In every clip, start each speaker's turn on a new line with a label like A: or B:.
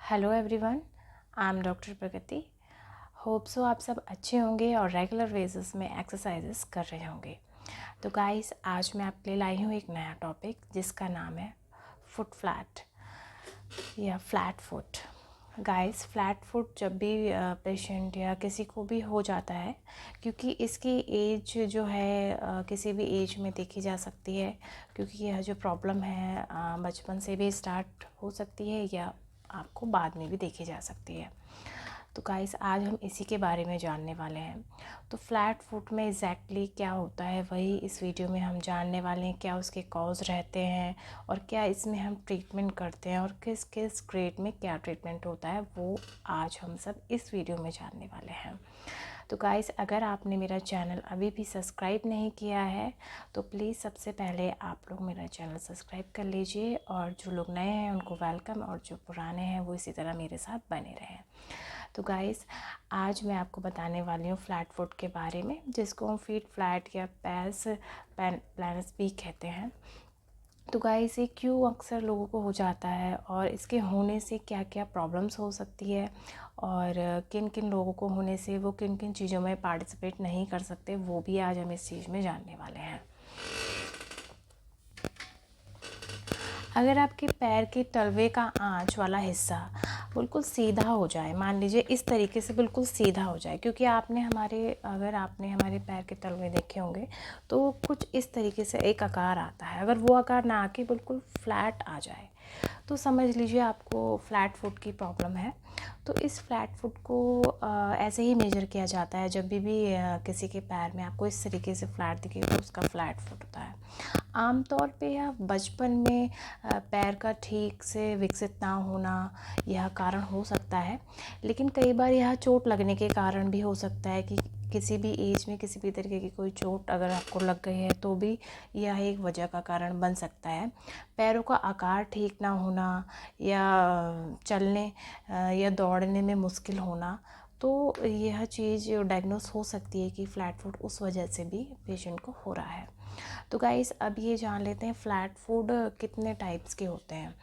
A: Hello everyone, I am doctor Pragati. Hope so आप सब अच्छे होंगे और रेगुलर बेसिस में एक्सरसाइजेस कर रहे होंगे। तो गाइस, आज मैं आपके लिए लाई हूँ एक नया टॉपिक जिसका नाम है फुट फ्लैट या flat foot. Guys, flat foot जब भी पेशेंट या किसी को भी हो जाता है, क्योंकि इसकी एज जो है किसी भी एज में देखी जा सकती है, क्योंकि यह जो प्रॉब्लम है बचपन से भी स्टार्ट हो सकती है या आपको बाद में भी देखी जा सकती है। तो गाइस, आज हम इसी के बारे में जानने वाले हैं। तो फ्लैट फुट में एग्जैक्टली क्या होता है वही इस वीडियो में हम जानने वाले हैं। क्या उसके कॉज रहते हैं और क्या इसमें हम ट्रीटमेंट करते हैं और किस किस ग्रेड में क्या ट्रीटमेंट होता है, वो आज हम सब इस वीडियो में जानने वाले हैं। तो गाइस, अगर आपने मेरा चैनल अभी भी सब्सक्राइब नहीं किया है तो प्लीज़ सबसे पहले आप लोग मेरा चैनल सब्सक्राइब कर लीजिए, और जो लोग नए हैं उनको वेलकम, और जो पुराने हैं वो इसी तरह मेरे साथ बने रहें। तो गाइस, आज मैं आपको बताने वाली हूँ फ्लैट फुट के बारे में, जिसको हम फीट फ्लैट या पैस प्लैनस भी कहते हैं। तो गाइस, ये क्यों अक्सर लोगों को हो जाता है और इसके होने से क्या क्या प्रॉब्लम्स हो सकती है, और किन किन लोगों को होने से वो किन किन चीज़ों में पार्टिसिपेट नहीं कर सकते, वो भी आज हम इस चीज़ में जानने वाले हैं। अगर आपके पैर के तलवे का आंच वाला हिस्सा बिल्कुल सीधा हो जाए, मान लीजिए इस तरीके से बिल्कुल सीधा हो जाए, क्योंकि अगर आपने हमारे पैर के तलवे देखे होंगे तो कुछ इस तरीके से एक आकार आता है। अगर वो आकार ना आके बिल्कुल फ्लैट आ जाए तो समझ लीजिए आपको फ्लैट फुट की प्रॉब्लम है। तो इस फ्लैट फुट को ऐसे ही मेजर किया जाता है। जब भी किसी के पैर में आपको इस तरीके से फ्लैट दिखे तो उसका फ्लैट फुट होता है। आमतौर पे यह बचपन में पैर का ठीक से विकसित ना होना यह कारण हो सकता है, लेकिन कई बार यह चोट लगने के कारण भी हो सकता है कि किसी भी एज में किसी भी तरीके की कोई चोट अगर आपको लग गई है तो भी यह एक वजह का कारण बन सकता है। पैरों का आकार ठीक ना होना या चलने या दौड़ने में मुश्किल होना, तो यह चीज़ डायग्नोस हो सकती है कि फ्लैट फुट उस वजह से भी पेशेंट को हो रहा है। तो गाइस, अब ये जान लेते हैं फ्लैट फुट कितने टाइप्स के होते हैं।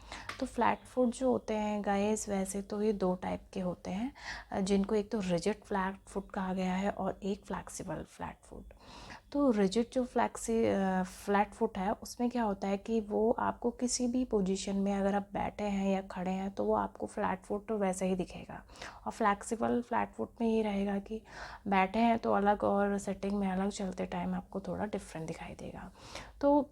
A: तो फ्लैट फुट जो होते हैं गाइस, वैसे तो ये दो टाइप के होते हैं, जिनको एक तो रिजिड फ्लैट फुट कहा गया है और एक फ्लैक्सिबल फ्लैट फुट। तो रिजिड जो फ्लैट फुट है उसमें क्या होता है कि वो आपको किसी भी पोजीशन में अगर आप बैठे हैं या खड़े हैं तो वो आपको फ्लैट फुट वैसे ही दिखेगा। और फ्लैक्सिबल फ्लैट फुट में ये रहेगा कि बैठे हैं तो अलग और सिटिंग में अलग, चलते टाइम आपको थोड़ा डिफरेंट दिखाई देगा। तो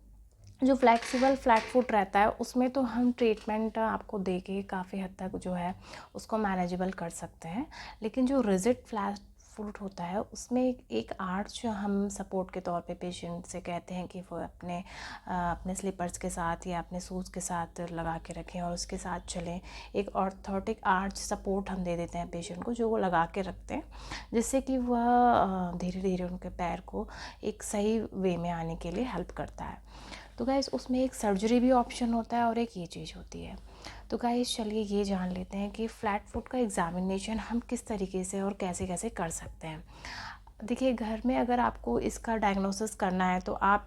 A: जो फ्लैक्सिबल फ्लैट फुट रहता है उसमें तो हम ट्रीटमेंट आपको दे के काफ़ी हद तक जो है उसको मैनेजेबल कर सकते हैं। लेकिन जो रिजिड फ्लैट फुट होता है उसमें एक आर्च हम सपोर्ट के तौर पे पेशेंट से कहते हैं कि वो अपने स्लीपर्स के साथ या अपने शूज़ के साथ लगा के रखें और उसके साथ चलें। एक ऑर्थोटिक आर्च सपोर्ट हम दे देते हैं पेशेंट को, जो वो लगा के रखते हैं, जिससे कि वह धीरे धीरे उनके पैर को एक सही वे में आने के लिए हेल्प करता है। तो गाइस, उसमें एक सर्जरी भी ऑप्शन होता है और एक ये चीज़ होती है। तो गाइस, चलिए ये जान लेते हैं कि फ्लैट फुट का एग्जामिनेशन हम किस तरीके से और कैसे कैसे कर सकते हैं। देखिए, घर में अगर आपको इसका डायग्नोसिस करना है तो आप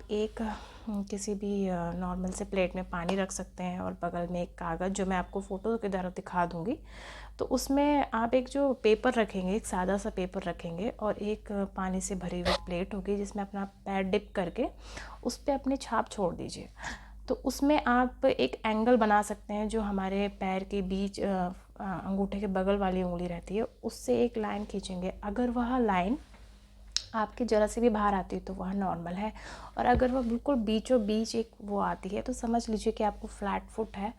A: किसी भी नॉर्मल से प्लेट में पानी रख सकते हैं और बगल में एक कागज़, जो मैं आपको फ़ोटो के द्वारा दिखा दूँगी, तो उसमें आप एक जो पेपर रखेंगे, एक सादा सा पेपर रखेंगे और एक पानी से भरी हुई प्लेट होगी जिसमें अपना पैर डिप करके उस पर अपनी छाप छोड़ दीजिए। तो उसमें आप एक एंगल बना सकते हैं, जो हमारे पैर के बीच अंगूठे के बगल वाली उंगली रहती है उससे एक लाइन खींचेंगे। अगर वह लाइन आपकी ज़रा सी भी बाहर आती है तो वह नॉर्मल है, और अगर वह बिल्कुल बीचों बीच एक वो आती है तो समझ लीजिए कि आपको फ्लैट फुट है,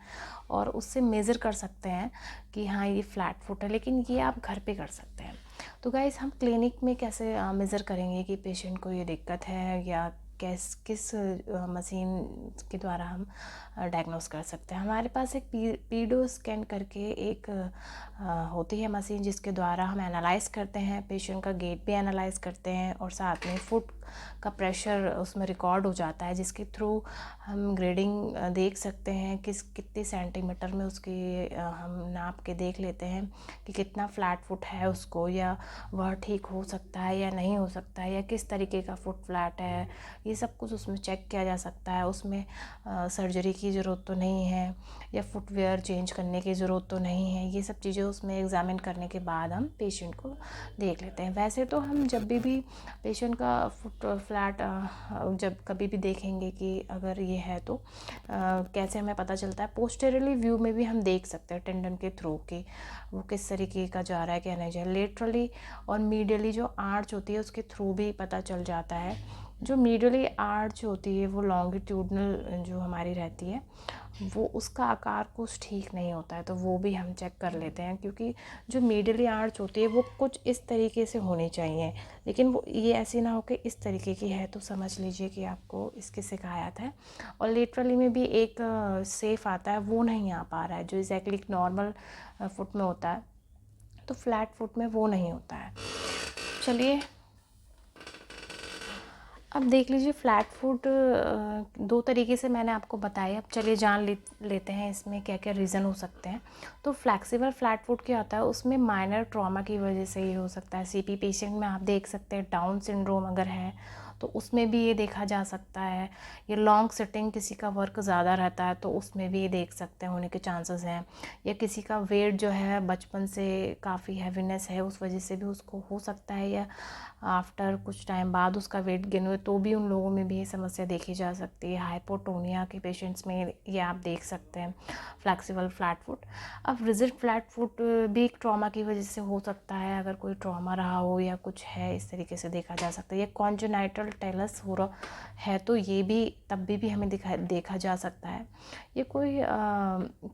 A: और उससे मेज़र कर सकते हैं कि हाँ ये फ्लैट फुट है। लेकिन ये आप घर पे कर सकते हैं। तो गाइस, हम क्लिनिक में कैसे मेज़र करेंगे कि पेशेंट को ये दिक्कत है, या किस मशीन के द्वारा हम डायग्नोस कर सकते हैं। हमारे पास एक पीडो स्कैन करके एक होती है मशीन, जिसके द्वारा हम एनालाइज करते हैं, पेशेंट का गेट भी एनालाइज करते हैं और साथ में फुट का प्रेशर उसमें रिकॉर्ड हो जाता है, जिसके थ्रू हम ग्रेडिंग देख सकते हैं कितने सेंटीमीटर में उसकी हम नाप के देख लेते हैं कि कितना फ्लैट फुट है उसको, या वह ठीक हो सकता है या नहीं हो सकता है, या किस तरीके का फुट फ्लैट है। ये ये सब कुछ उसमें चेक किया जा सकता है। उसमें सर्जरी की ज़रूरत तो नहीं है या फुटवेयर चेंज करने की ज़रूरत तो नहीं है। ये सब चीज़ें उसमें एग्ज़ामिन करने के बाद हम पेशेंट को देख लेते हैं। वैसे तो हम जब भी पेशेंट का फुट फ्लैट जब कभी भी देखेंगे कि अगर ये है तो कैसे हमें पता चलता है, पोस्टेरियरली व्यू में भी हम देख सकते हैं टेंडन के थ्रू कि वो किस तरीके का जा रहा है क्या नहीं जा रहा है। लेटरली और मीडियली जो आर्च होती है उसके थ्रू भी पता चल जाता है। जो मीडियली आर्च होती है वो लॉन्गिट्यूडनल जो हमारी रहती है वो उसका आकार कुछ ठीक नहीं होता है, तो वो भी हम चेक कर लेते हैं, क्योंकि जो मीडियली आर्च होती है वो कुछ इस तरीके से होनी चाहिए, लेकिन वो ये ऐसी ना हो कि इस तरीके की है, तो समझ लीजिए कि आपको इसकी शिकायत है। और लेटरली में भी एक सेफ आता है, वो नहीं आ पा रहा है जो एग्जैक्टली नॉर्मल फुट में होता है, तो फ्लैट फुट में वो नहीं होता है। चलिए अब देख लीजिए फ्लैट फुट दो तरीके से मैंने आपको बताया। अब चलिए जान लेते हैं इसमें क्या क्या रीज़न हो सकते हैं। तो फ्लेक्सिबल फ्लैट फुट क्या होता है, उसमें माइनर ट्रॉमा की वजह से ये हो सकता है। सीपी पेशेंट में आप देख सकते हैं डाउन सिंड्रोम अगर है तो उसमें भी ये देखा जा सकता है। ये लॉन्ग सिटिंग किसी का वर्क ज़्यादा रहता है तो उसमें भी ये देख सकते हैं, होने के चांसेस हैं। या किसी का वेट जो है बचपन से काफ़ी हैवीनेस है उस वजह से भी उसको हो सकता है, या आफ्टर कुछ टाइम बाद उसका वेट गेन हुए तो भी उन लोगों में भी ये समस्या देखी जा सकती है। हाइपोटोनिया के पेशेंट्स में ये आप देख सकते हैं फ्लेक्सिबल फ्लैट फुट। अब रिजिड फ्लैट फुट भी एक ट्रॉमा की वजह से हो सकता है, अगर कोई ट्रॉमा रहा हो या कुछ है इस तरीके से देखा जा सकता है। ये कॉन्जेनाइटल टेलस हो रहा है तो ये भी तब भी हमें देखा जा सकता है। ये कोई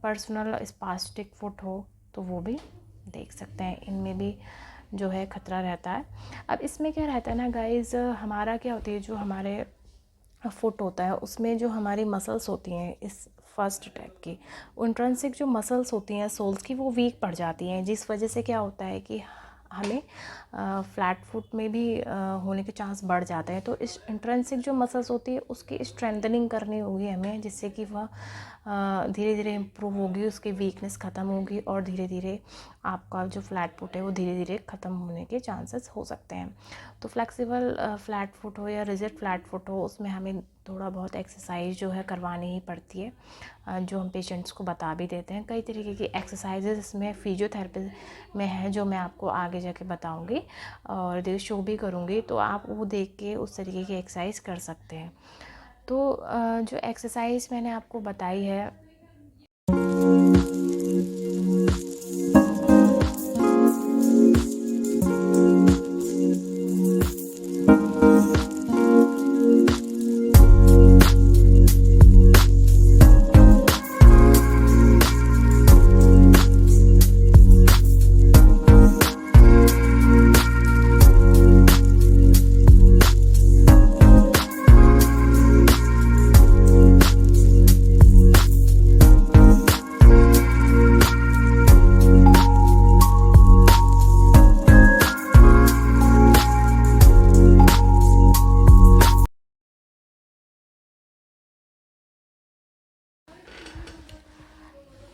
A: पर्सनल स्पास्टिक फुट हो तो वो भी देख सकते हैं, इनमें भी जो है खतरा रहता है। अब इसमें क्या रहता है ना गाइज, हमारा क्या होती है जो हमारे फुट होता है उसमें जो हमारी मसल्स होती हैं इस फर्स्ट टाइप की, इंट्रिंसिक जो मसल्स होती हैं सोल्स की वो वीक पड़ जाती हैं, जिस वजह से क्या होता है कि हमें फ्लैट फुट में भी होने के चांस बढ़ जाते हैं। तो इस इंट्रिंसिक जो मसल्स होती है उसकी स्ट्रेंथनिंग करनी होगी हमें, जिससे कि वह धीरे धीरे इम्प्रूव होगी, उसकी वीकनेस ख़त्म होगी और धीरे धीरे आपका जो फ्लैट फुट है वो धीरे धीरे ख़त्म होने के चांसेस हो सकते हैं। तो फ्लेक्सिबल फ्लैट फुट हो या रिजिड फ्लैट फुट हो उसमें हमें थोड़ा बहुत एक्सरसाइज जो है करवानी ही पड़ती है, जो हम पेशेंट्स को बता भी देते हैं। कई तरीके की एक्सरसाइजेज इसमें फिजियोथेरेपी में है जो मैं आपको आगे जाके बताऊंगी और शो भी करूंगी, तो आप वो देख के उस तरीके की एक्सरसाइज कर सकते हैं। तो जो एक्सरसाइज मैंने आपको बताई है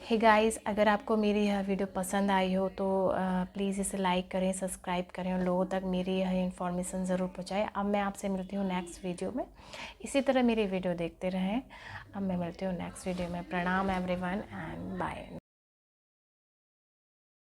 A: हे गाइस, अगर आपको मेरी यह वीडियो पसंद आई हो तो प्लीज़ इसे लाइक करें, सब्सक्राइब करें और लोगों तक मेरी यह इन्फॉर्मेशन ज़रूर पहुंचाएं। अब मैं आपसे मिलती हूँ नेक्स्ट वीडियो में, इसी तरह मेरी वीडियो देखते रहें। अब मैं मिलती हूँ नेक्स्ट वीडियो में। प्रणाम एवरीवन एंड बाय।